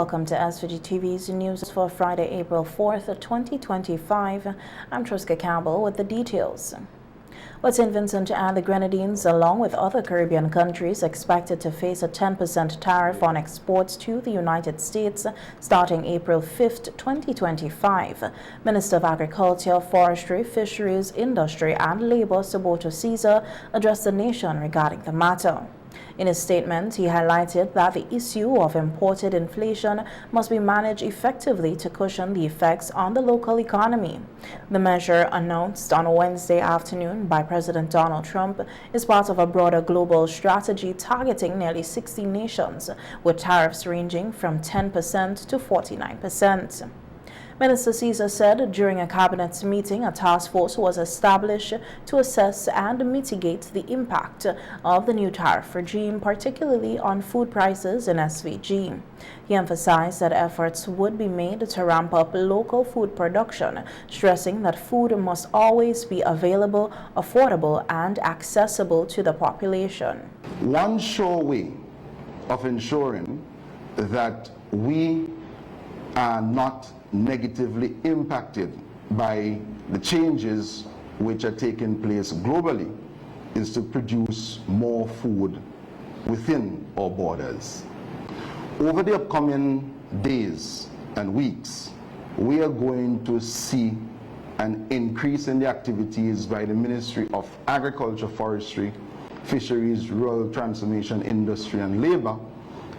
Welcome to SVG-TV's news for Friday, April 4th, 2025. I'm Triska Campbell with the details. With St. Vincent and the Grenadines, along with other Caribbean countries, expected to face a 10% tariff on exports to the United States starting April 5th, 2025. Minister of Agriculture, Forestry, Fisheries, Industry and Labor, Suboto Caesar, addressed the nation regarding the matter. In his statement, he highlighted that the issue of imported inflation must be managed effectively to cushion the effects on the local economy. The measure, announced on Wednesday afternoon by President Donald Trump, is part of a broader global strategy targeting nearly 60 nations, with tariffs ranging from 10% to 49%. Minister Caesar said during a cabinet meeting, a task force was established to assess and mitigate the impact of the new tariff regime, particularly on food prices in SVG. He emphasized that efforts would be made to ramp up local food production, stressing that food must always be available, affordable, and accessible to the population. One sure way of ensuring that we are not negatively impacted by the changes which are taking place globally is to produce more food within our borders. Over the upcoming days and weeks, we are going to see an increase in the activities by the Ministry of Agriculture, Forestry, Fisheries, Rural Transformation, Industry and Labor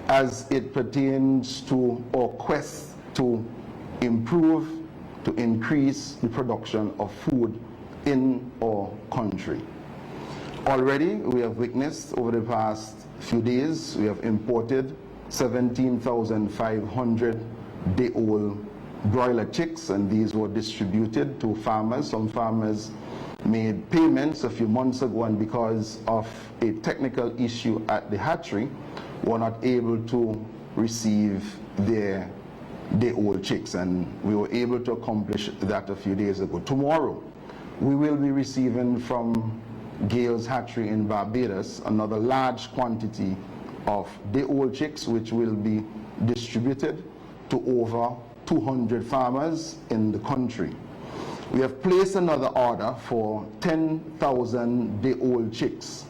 as it pertains to our quest to improve, to increase the production of food in our country. Already, we have witnessed over the past few days, we have imported 17,500 day-old broiler chicks, and these were distributed to farmers. Some farmers made payments a few months ago, and because of a technical issue at the hatchery, were not able to receive their day-old chicks, and we were able to accomplish that a few days ago. Tomorrow, we will be receiving from Gale's Hatchery in Barbados another large quantity of day-old chicks, which will be distributed to over 200 farmers in the country. We have placed another order for 10,000 day-old chicks,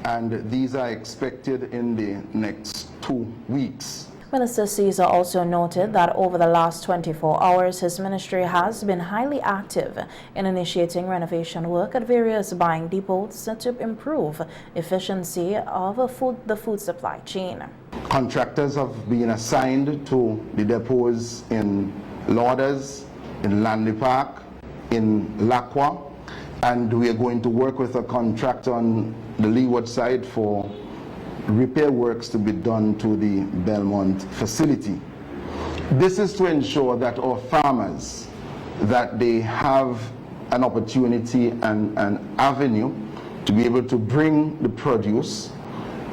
and these are expected in the next 2 weeks. Minister Caesar also noted that over the last 24 hours, his ministry has been highly active in initiating renovation work at various buying depots to improve efficiency of the food supply chain. Contractors have been assigned to the depots in Lourdes, in Lanley Park, in Lacqua, and we are going to work with a contractor on the leeward side for repair works to be done to the Belmont facility. This is to ensure that our farmers, that they have an opportunity and an avenue to be able to bring the produce.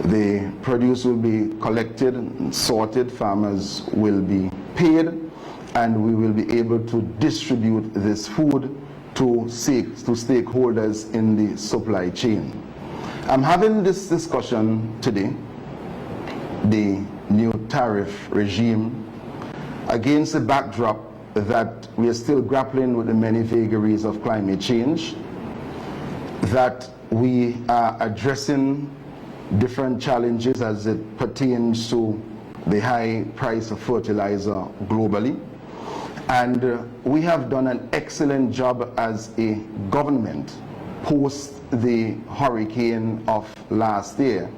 The produce will be collected and sorted, farmers will be paid, and we will be able to distribute this food to stakeholders in the supply chain. I'm having this discussion today, the new tariff regime, against the backdrop that we are still grappling with the many vagaries of climate change, that we are addressing different challenges as it pertains to the high price of fertilizer globally. And we have done an excellent job as a government post the hurricane of last year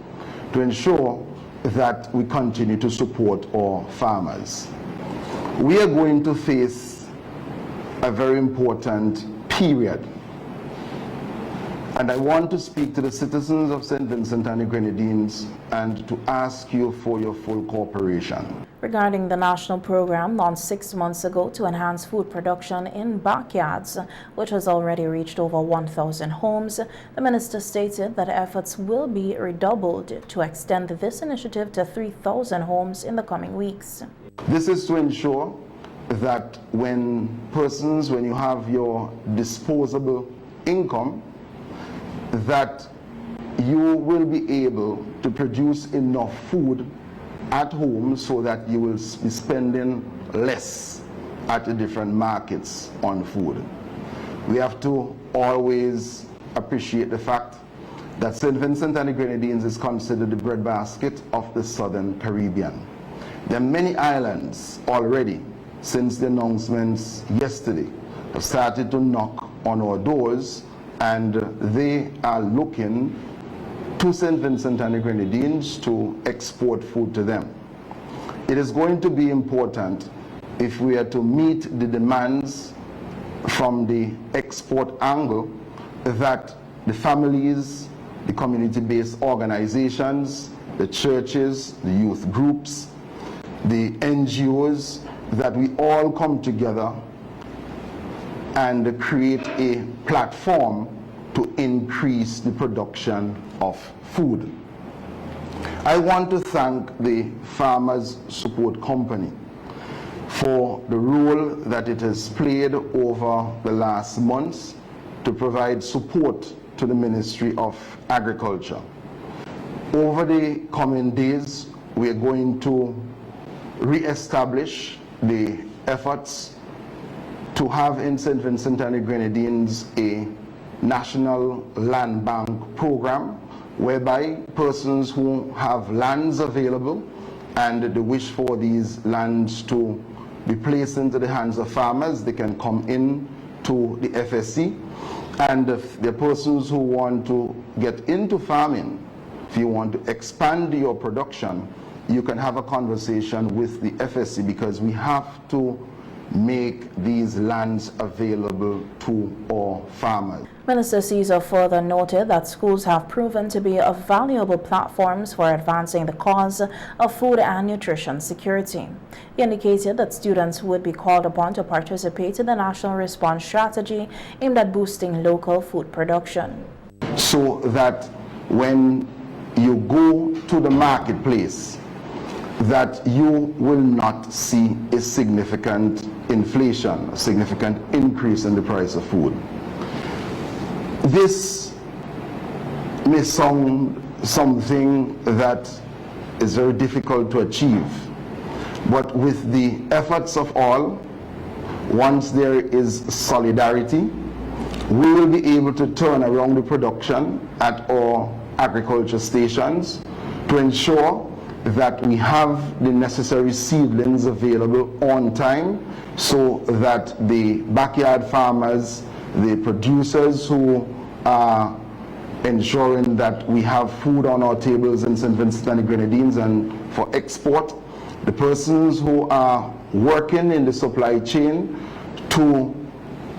to ensure that we continue to support our farmers. We are going to face a very important period, and I want to speak to the citizens of St. Vincent and the Grenadines and to ask you for your full cooperation. Regarding the national program launched 6 months ago to enhance food production in backyards, which has already reached over 1,000 homes, the minister stated that efforts will be redoubled to extend this initiative to 3,000 homes in the coming weeks. This is to ensure that when you have your disposable income, that you will be able to produce enough food at home so that you will be spending less at the different markets on food. We have to always appreciate the fact that St. Vincent and the Grenadines is considered the breadbasket of the Southern Caribbean. There are many islands already, since the announcements yesterday, have started to knock on our doors, and they are looking to St. Vincent and the Grenadines to export food to them. It is going to be important, if we are to meet the demands from the export angle, that the families, the community-based organizations, the churches, the youth groups, the NGOs, that we all come together and create a platform to increase the production of food. I want to thank the Farmers Support Company for the role that it has played over the last months to provide support to the Ministry of Agriculture. Over the coming days, we are going to re-establish the efforts to have in St. Vincent and the Grenadines a national land bank program whereby persons who have lands available and the wish for these lands to be placed into the hands of farmers, they can come in to the FSC. And if there are persons who want to get into farming, if you want to expand your production, you can have a conversation with the FSC, because we have to make these lands available to our farmers. Minister Caesar further noted that schools have proven to be valuable platforms for advancing the cause of food and nutrition security. He indicated that students would be called upon to participate in the national response strategy aimed at boosting local food production. So that when you go to the marketplace, that you will not see a significant inflation, a significant increase in the price of food. This may sound something that is very difficult to achieve, but with the efforts of all, once there is solidarity, we will be able to turn around the production at our agriculture stations to ensure that we have the necessary seedlings available on time, so that the backyard farmers, the producers who are ensuring that we have food on our tables in St. Vincent and the Grenadines and for export, the persons who are working in the supply chain to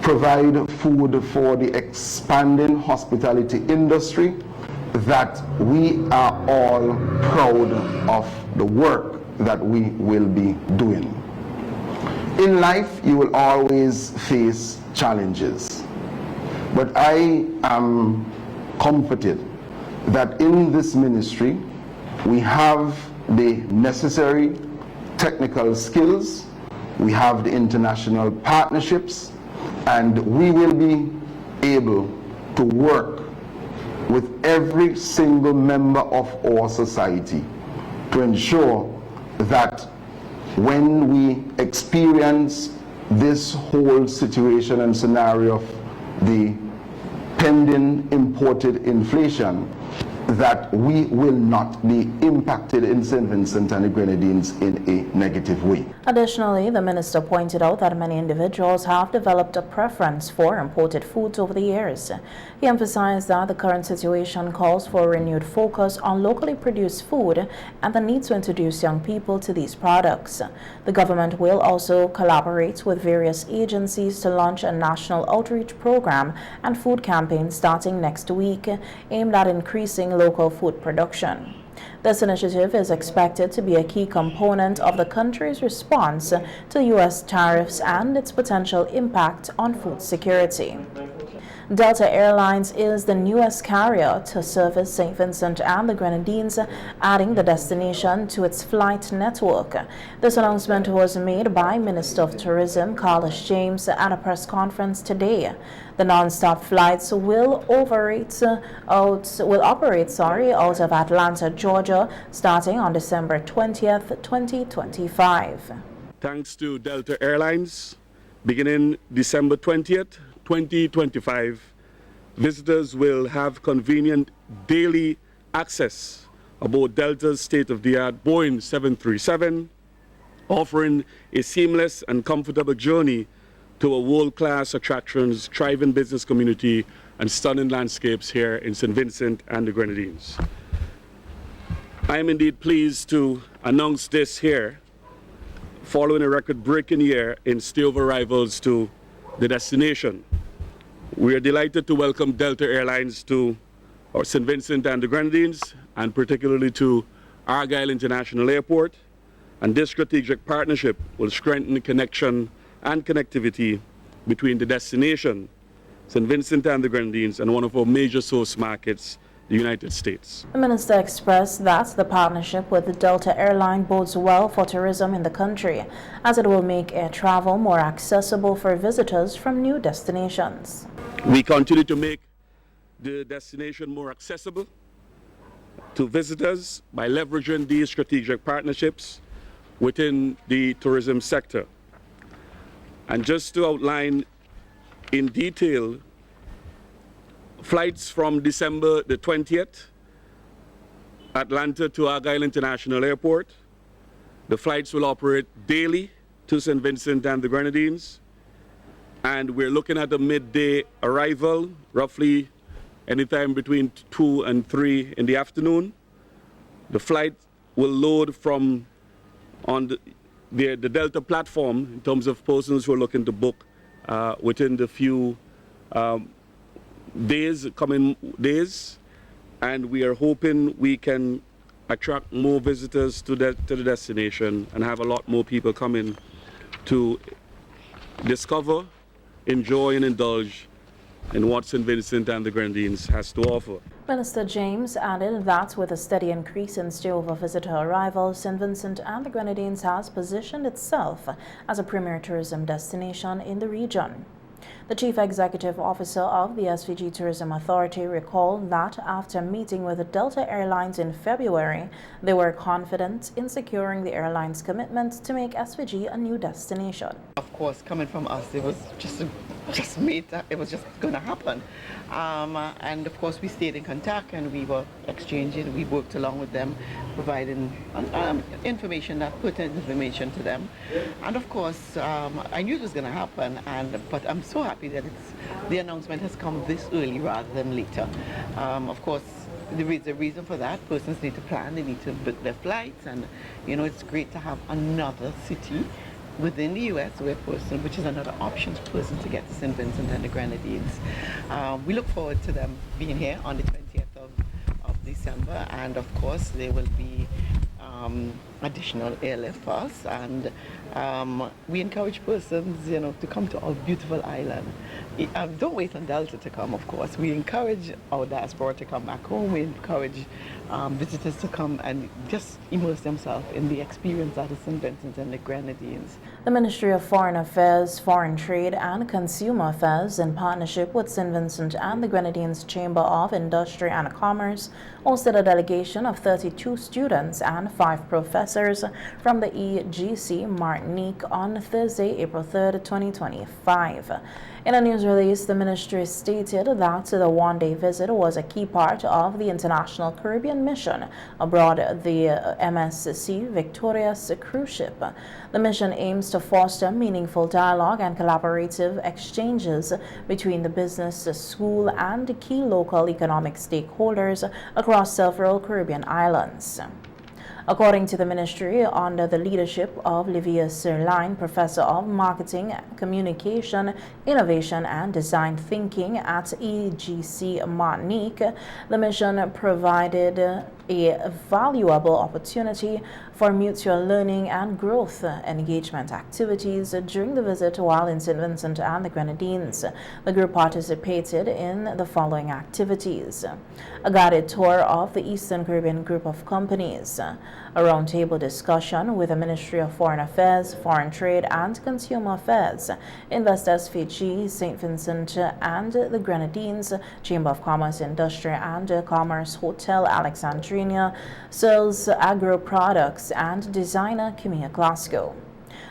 provide food for the expanding hospitality industry, that we are all proud of the work that we will be doing. In life, you will always face challenges, but I am comforted that in this ministry we have the necessary technical skills, we have the international partnerships, and we will be able to work with every single member of our society to ensure that when we experience this whole situation and scenario of the pending imported inflation, that we will not be impacted in St. Vincent and the Grenadines in a negative way. Additionally, the minister pointed out that many individuals have developed a preference for imported foods over the years. He emphasized that the current situation calls for a renewed focus on locally produced food and the need to introduce young people to these products. The government will also collaborate with various agencies to launch a national outreach program and food campaign starting next week, aimed at increasing local food production. This initiative is expected to be a key component of the country's response to U.S. tariffs and its potential impact on food security. Delta Airlines is the newest carrier to service St. Vincent and the Grenadines, adding the destination to its flight network. This announcement was made by Minister of Tourism Carlos James at a press conference today. The non-stop flights will operate out of Atlanta, Georgia, starting on December 20th, 2025. Thanks to Delta Airlines, beginning December 20th, 2025, visitors will have convenient daily access aboard Delta's state-of-the-art Boeing 737, offering a seamless and comfortable journey to a world-class attractions, thriving business community, and stunning landscapes here in St. Vincent and the Grenadines. I am indeed pleased to announce this here, following a record-breaking year in stayover arrivals to the destination. We are delighted to welcome Delta Airlines to St. Vincent and the Grenadines, and particularly to Argyle International Airport. And this strategic partnership will strengthen the connection and connectivity between the destination, St. Vincent and the Grenadines, and one of our major source markets, the United States. The minister expressed that the partnership with the Delta Airline bodes well for tourism in the country, as it will make air travel more accessible for visitors from new destinations. We continue to make the destination more accessible to visitors by leveraging these strategic partnerships within the tourism sector. And just to outline in detail, flights from December the 20th, Atlanta to Argyle International Airport. The flights will operate daily to St. Vincent and the Grenadines. And we're looking at a midday arrival, roughly anytime between 2 and 3 in the afternoon. The flight will load from on the Delta platform in terms of persons who are looking to book within the few coming days, and we are hoping we can attract more visitors to the destination and have a lot more people coming to discover, enjoy and indulge in what St. Vincent and the Grenadines has to offer. Minister James added that with a steady increase in stayover visitor arrivals, St. Vincent and the Grenadines has positioned itself as a premier tourism destination in the region. The Chief Executive Officer of the SVG Tourism Authority recalled that after meeting with Delta Airlines in February, they were confident in securing the airline's commitment to make SVG a new destination. Of course, coming from us, it was just going to happen. And of course, we stayed in contact and we were exchanging. We worked along with them, providing information, pertinent information to them. And of course, I knew it was going to happen, but I'm so happy that the announcement has come this early rather than later. Of course, there is a reason for that. Persons need to plan, they need to book their flights, and it's great to have another city within the U.S. which is another option for persons to get to St. Vincent and the Grenadines. We look forward to them being here on the 20th of December, and of course there will be additional airlift for us, and we encourage persons to come to our beautiful island. Don't wait on Delta to come, of course. We encourage our diaspora to come back home. We encourage visitors to come and just immerse themselves in the experience that is St. Vincent and the Grenadines. The Ministry of Foreign Affairs, Foreign Trade and Consumer Affairs, in partnership with St. Vincent and the Grenadines Chamber of Industry and Commerce, hosted a delegation of 32 students and 5 professors from the EGC Martinique on Thursday, April 3rd, 2025. In a news release, the ministry stated that the one-day visit was a key part of the International Caribbean Mission aboard the MSC Victorious cruise ship. The mission aims to foster meaningful dialogue and collaborative exchanges between the business, the school, and key local economic stakeholders across several Caribbean islands. According to the ministry, under the leadership of Livia Sirline, Professor of Marketing, Communication, Innovation and Design Thinking at EGC Martinique, the mission provided a valuable opportunity for mutual learning and growth engagement activities during the visit while in St. Vincent and the Grenadines. The group participated in the following activities: a guided tour of the Eastern Caribbean group of companies, a roundtable discussion with the Ministry of Foreign Affairs, Foreign Trade and Consumer Affairs, Invest SVG, St. Vincent and the Grenadines, Chamber of Commerce, Industry and Commerce, Hotel Alexandria, Sales Agro Products and designer Camilla Glasgow.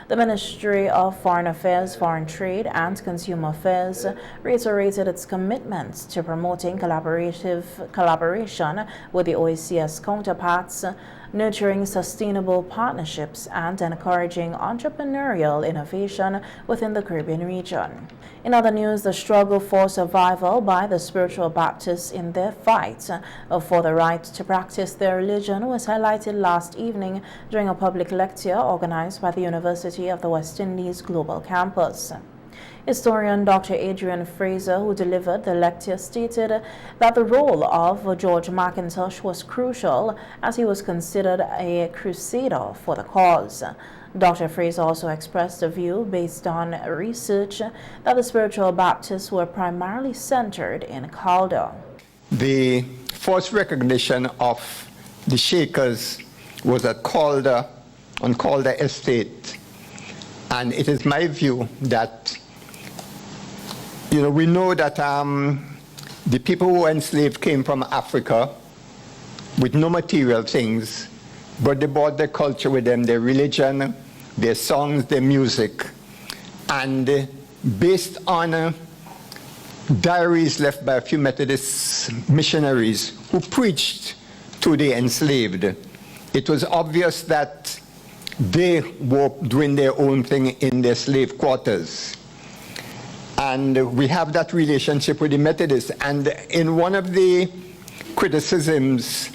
The Ministry of Foreign Affairs, Foreign Trade and Consumer Affairs reiterated its commitment to promoting collaboration with the OACS counterparts, nurturing sustainable partnerships and encouraging entrepreneurial innovation within the Caribbean region. In other news, the struggle for survival by the spiritual Baptists in their fight for the right to practice their religion was highlighted last evening during a public lecture organized by the University of the West Indies Global Campus. Historian Dr. Adrian Fraser, who delivered the lecture, stated that the role of George McIntosh was crucial as he was considered a crusader for the cause. Dr. Fraser also expressed a view based on research that the spiritual Baptists were primarily centered in Calder. The first recognition of the Shakers was at Calder, on Calder Estate. And it is my view that, we know that the people who were enslaved came from Africa with no material things, but they brought their culture with them, their religion, their songs, their music. And based on diaries left by a few Methodist missionaries who preached to the enslaved, it was obvious that they were doing their own thing in their slave quarters. And we have that relationship with the Methodists. And in one of the criticisms,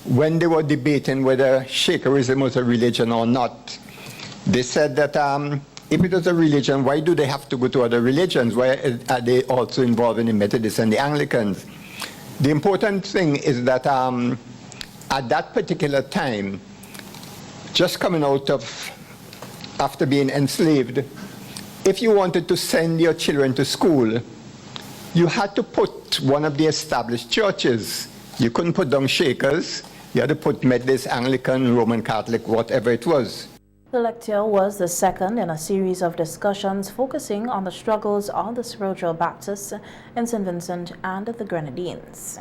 when they were debating whether Shakerism was a religion or not, they said that if it was a religion, why do they have to go to other religions? Why are they also involved in the Methodists and the Anglicans? The important thing is that at that particular time, just coming out of, after being enslaved, if you wanted to send your children to school, you had to put one of the established churches. You couldn't put down Shakers. You had to put Methodist, Anglican, Roman Catholic, whatever it was. The lecture was the second in a series of discussions focusing on the struggles of the spiritual Baptists in St. Vincent and the Grenadines.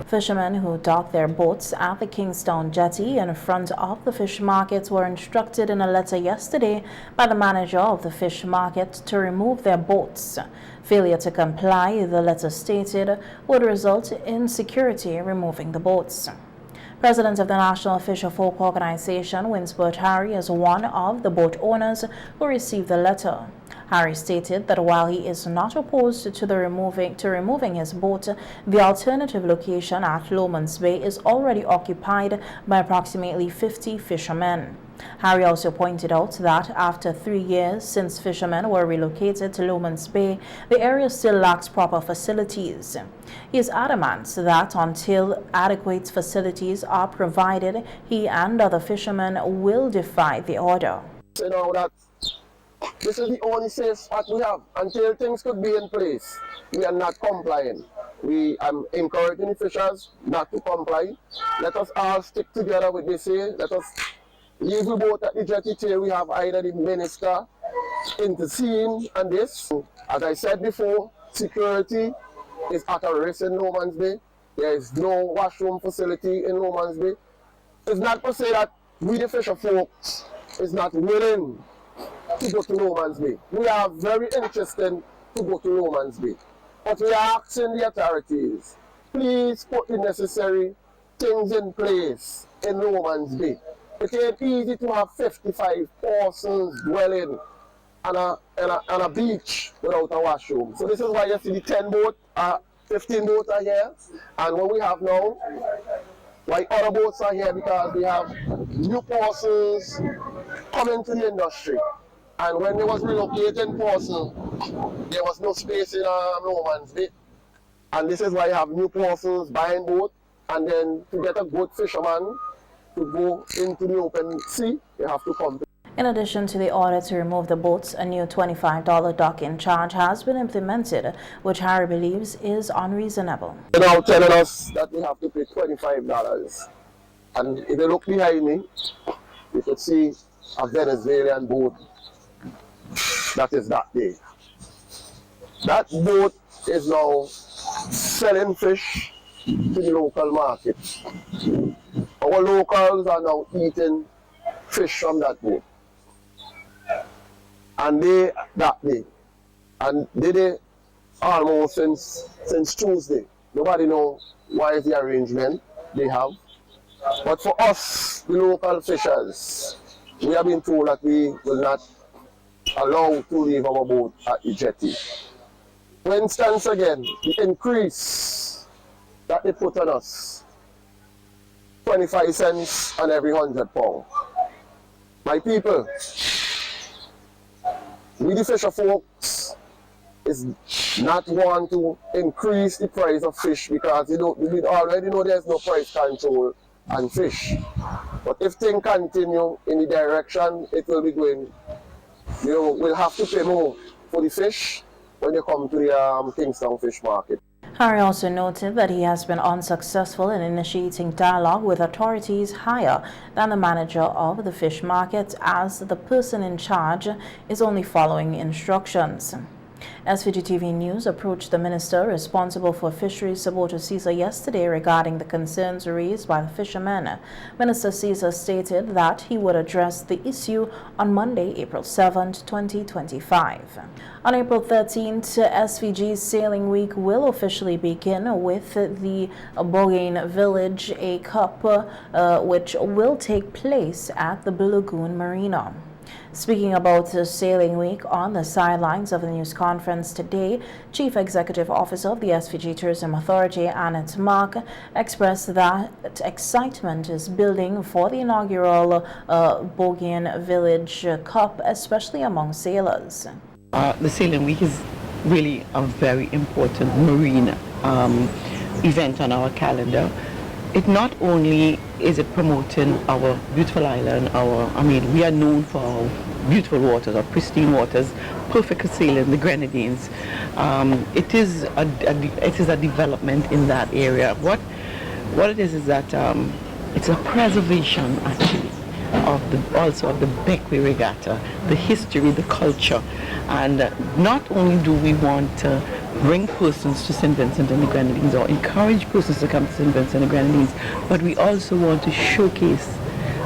Fishermen who docked their boats at the Kingstown jetty in front of the fish market were instructed in a letter yesterday by the manager of the fish market to remove their boats. Failure to comply, the letter stated, would result in security removing the boats. President of the National Fisherfolk Organization, Winsbert Harry, is one of the boat owners who received the letter. Harry stated that while he is not opposed to removing his boat, the alternative location at Lomans Bay is already occupied by approximately 50 fishermen. Harry also pointed out that after 3 years since fishermen were relocated to Lomans Bay, the area still lacks proper facilities. He is adamant that until adequate facilities are provided, he and other fishermen will defy the order. That this is the only safe spot we have. Until things could be in place, we are not complying. We am encouraging the fishers not to comply. Let us all stick together with this here. Let us leave the boat at the jetty till we have either the minister intercede on this. As I said before, security is at a risk in Lomans Bay. There is no washroom facility in Lomans Bay. It's not to say that we the fisher folks is not willing to go to Lomans Bay. We are very interested to go to Lomans Bay. But we are asking the authorities, please put the necessary things in place in Lomans Bay. It ain't easy to have 55 persons dwelling on a beach without a washroom. So this is why you see the 10 boat, 15 boats are here. And what we have now, why other boats are here, because we have new persons coming to the industry. And when they was relocating person, there was no space in Lomans Bay. And this is why you have new persons buying boat, and then to get a good fisherman to go into the open sea, you have to come. In addition to the order to remove the boats, a new $25 docking charge has been implemented, which Harry believes is unreasonable. They're now telling us that we have to pay $25. And if you look behind me, you could see a Venezuelan boat that is that day. That boat is now selling fish to the local market. Our locals are now eating fish from that boat. And they did it almost since Tuesday. Nobody knows why is the arrangement they have. But for us, the local fishers, we have been told that we will not allow to leave our boat at the jetty. For instance, again, the increase that they put on us, 25 cents on every 100 pounds. My people, we the fisher folks is not want to increase the price of fish because we already know there's no price control on fish. But if things continue in the direction it will be going, we'll have to pay more for the fish when they come to the Kingston Fish Market. Harry also noted that he has been unsuccessful in initiating dialogue with authorities higher than the manager of the fish market, as the person in charge is only following instructions. SVG-TV News approached the minister responsible for fisheries, Saboto Caesar, yesterday regarding the concerns raised by the fishermen. Minister Caesar stated that he would address the issue on Monday, April 7, 2025. On April 13th, SVG Sailing Week will officially begin with the Bogain Village A Cup, which will take place at the Blue Lagoon Marina. Speaking about the Sailing Week on the sidelines of the news conference today, Chief Executive Officer of the SVG Tourism Authority, Annette Mark, expressed that excitement is building for the inaugural Bogain Village Cup, especially among sailors. The Sailing Week is really a very important marine event on our calendar. It not only is it promoting our beautiful island, we are known for our beautiful waters, our pristine waters, perfect sailing, the Grenadines. It is a development in that area. What it is that it's a preservation actually of the Beckway Regatta, the history, the culture, and not only do we want to bring persons to St. Vincent and the Grenadines or encourage persons to come to St. Vincent and the Grenadines, but we also want to showcase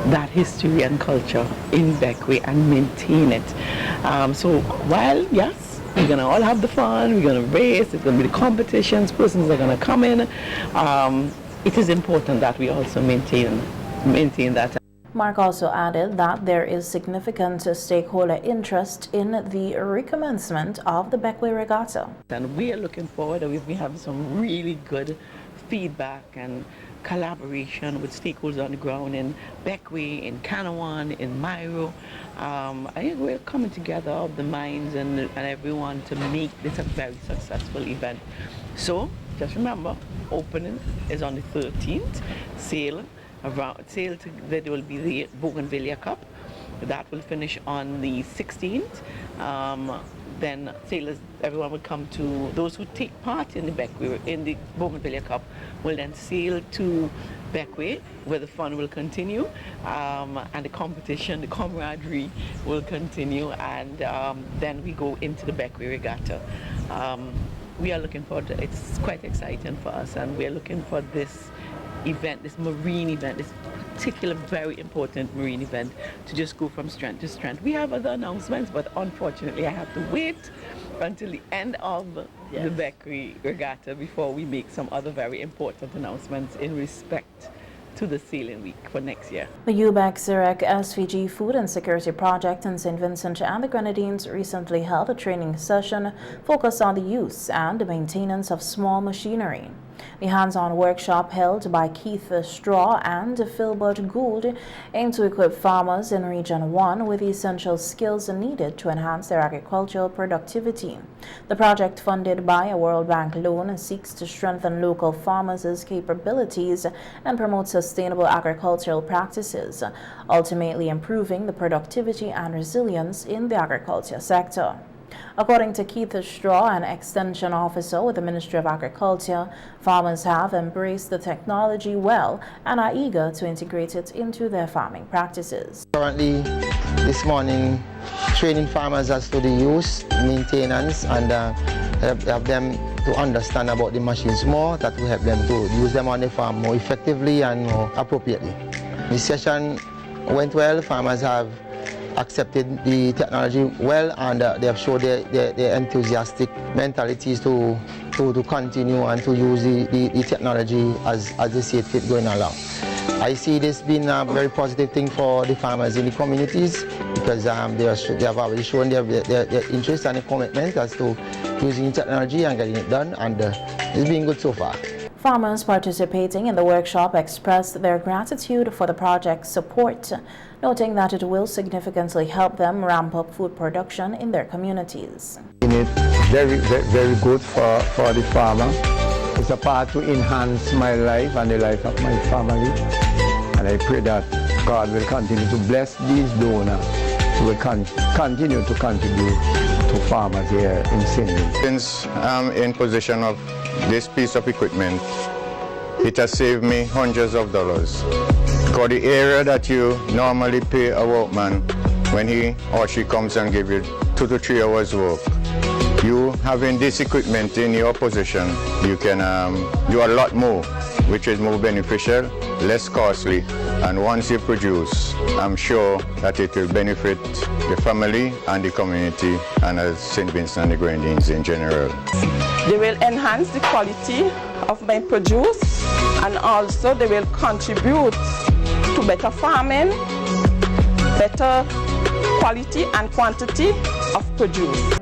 that history and culture in Beckway and maintain it. So while, yes, we're going to all have the fun, we're going to race, it's going to be the competitions, persons are going to come in, it is important that we also maintain that. Mark also added that there is significant stakeholder interest in the recommencement of the Beckway Regatta. And we are looking forward, we have some really good feedback and collaboration with stakeholders on the ground in Beckway, in Canawan, in Mairo. I think we're coming together of the minds and everyone to make this a very successful event. So just remember, opening is on the 13th, there will be the Bougainvillea Cup. That will finish on the 16th. Then sailors, everyone will come to, those who take part in the Bougainvillea Cup will then sail to Beckway, where the fun will continue, and the competition, the camaraderie will continue, and then we go into the Beckway Regatta. We are looking forward to it. It's quite exciting for us, and we are looking for this event, this marine event, this particular very important marine event, to just go from strength to strength. We have other announcements, but unfortunately I have to wait until the end of the Beckway Regatta before we make some other very important announcements in respect to the Sailing Week for next year. The UBEC-CIREC SVG Food and Security Project in St. Vincent and the Grenadines recently held a training session focused on the use and maintenance of small machinery. The hands-on workshop held by Keith Straw and Philbert Gould aimed to equip farmers in Region 1 with the essential skills needed to enhance their agricultural productivity. The project, funded by a World Bank loan, seeks to strengthen local farmers' capabilities and promote sustainable agricultural practices, ultimately improving the productivity and resilience in the agriculture sector. According to Keith Straw, an extension officer with the Ministry of Agriculture, farmers have embraced the technology well and are eager to integrate it into their farming practices. Currently, this morning, training farmers as to the use, maintenance, and help them to understand about the machines more, that will help them to use them on the farm more effectively and more appropriately. This session went well. Farmers have accepted the technology well, and they have showed their enthusiastic mentalities to continue and to use the technology as they see it fit going along. I see this being a very positive thing for the farmers in the communities, because they have already shown their interest and commitment as to using technology and getting it done, and it's been good so far. Farmers participating in the workshop expressed their gratitude for the project's support, noting that it will significantly help them ramp up food production in their communities. It's very good for the farmer. It's a part to enhance my life and the life of my family. And I pray that God will continue to bless these donors who will continue to contribute to farmers here in St. Louis. Since I'm in possession of this piece of equipment, it has saved me hundreds of dollars. For the area that you normally pay a workman when he or she comes and gives you 2 to 3 hours work, you having this equipment in your possession, you can do a lot more, which is more beneficial, less costly, and once you produce, I'm sure that it will benefit the family and the community and St. Vincent and the Grenadines in general. They will enhance the quality of my produce, and also they will contribute to better farming, better quality and quantity of produce.